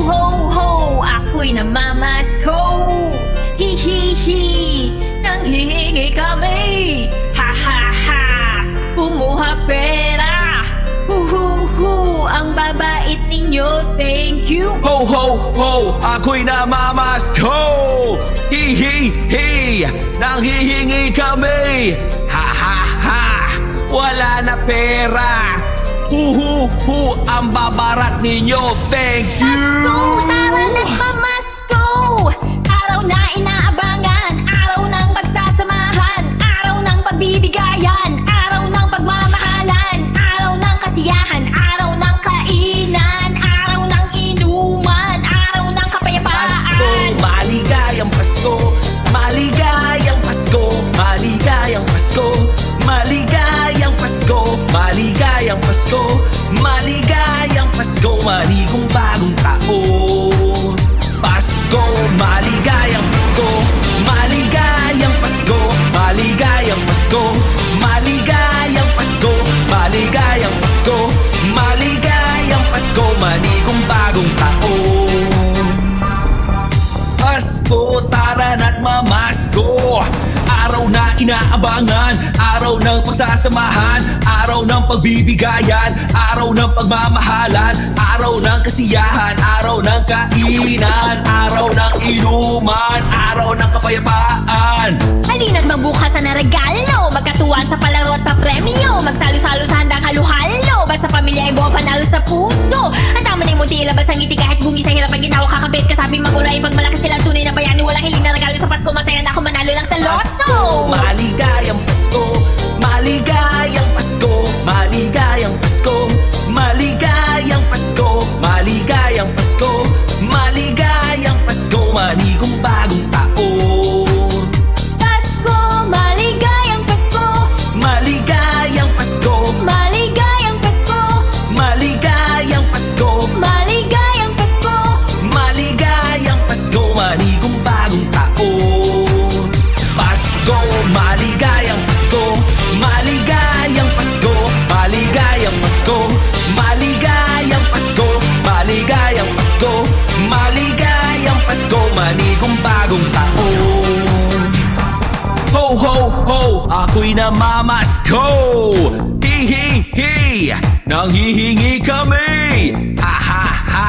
ho, ho, ako'y namamasko. Hi, hi, hi, nanghihingi kami. Ha, ha, ha, kumuha pera. Hu, hu, hu, ang babait ninyo, thank you. Ho ho ho, ako'y namamasko. Hi hi hi, nanghihingi kami. Ha ha ha, wala na pera. Hu hu hu, ang babarat ninyo, thank you. Pasko, tara nagmamasko. Araw na inaabangan, araw ng pagsasamahan, araw ng pagbibigayan, araw ng pagmamahalan, araw ng kasiyahan, araw ng kainan, araw ng inuman, araw ng Pasko, kapayapaan. maligayang Pasko, maligayang Pasko, maligayang Pasko, maligayang Pasko, maligayang Pasko, maligayang Pasko, maligong bagong taon. Pasko, maligayang Pasko, maligayang Pasko, maligayang Pasko, maligayang Pasko, maligayang Pasko, maligayang Pasko, maligong bagong taon. Pasko, tara na't mamasko. Araw na inaabangan, araw ng pagsasamahan, araw ng pagbibigayan, araw ng pagmamahalan, araw ng kasiyahan, araw ng kainan, araw ng inuman, araw ng kapayapaan. Halina't magbukas na regalo, magkatuwan sa palaro at papremyo, magsalo-salo sa handang halo-halo, basta pamilya ay buo panalo sa puso. Ang tama na yung munti, ilabas ang ngiti kahit bungi sa hirap ang ginawa, kakabit kasabing magulay, pag malakas silang tunay na bayani, walang hiling na regalo sa Pasko, masaya na ako manalo lang sa loto. Maligayang Pasko, maligayang Pasko, maligayang Pasko, maligayang Pasko, maligayang Pasko, maligayang Pasko, maligong bagong taon. Pasko, maligayang Pasko, Maligayang Pasko, maligayang Pasko, maligayang Pasko, maligayang Pasko. maligayang Pasko, maligong bagong taon. Pasko, maligayang Pasko, maligayang Pasko, maligayang Pasko, maligayang Pasko, maligayang Pasko, maligayang Pasko, maligong bagong taon. Ho ho ho, ako'y namamasko. Hi hi hi, nanghihingi kami. Ha ha ha,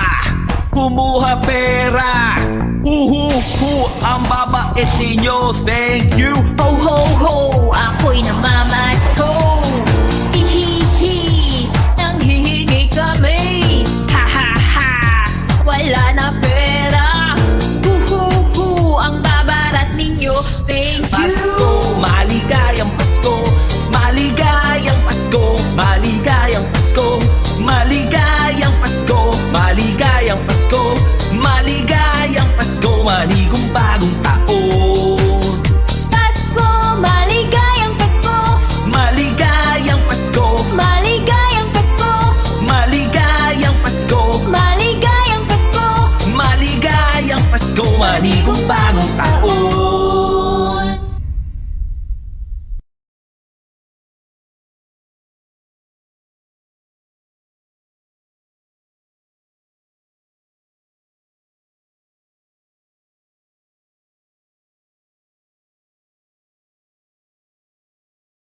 kumuha pera. Hu hu, ang babait ninyo, thank you. Ho ho ho, ako'y namamasko. Ihihi, nanghihingi kami. Ha ha ha, wala na pera. Hu hu hu, ang babarat ninyo, thank you. Pasko, maligayang Pasko, maligayang Pasko, maligayang Pasko, maligayang Pasko, maligayang Pasko, maligayang Pasko, maligong bagong taon.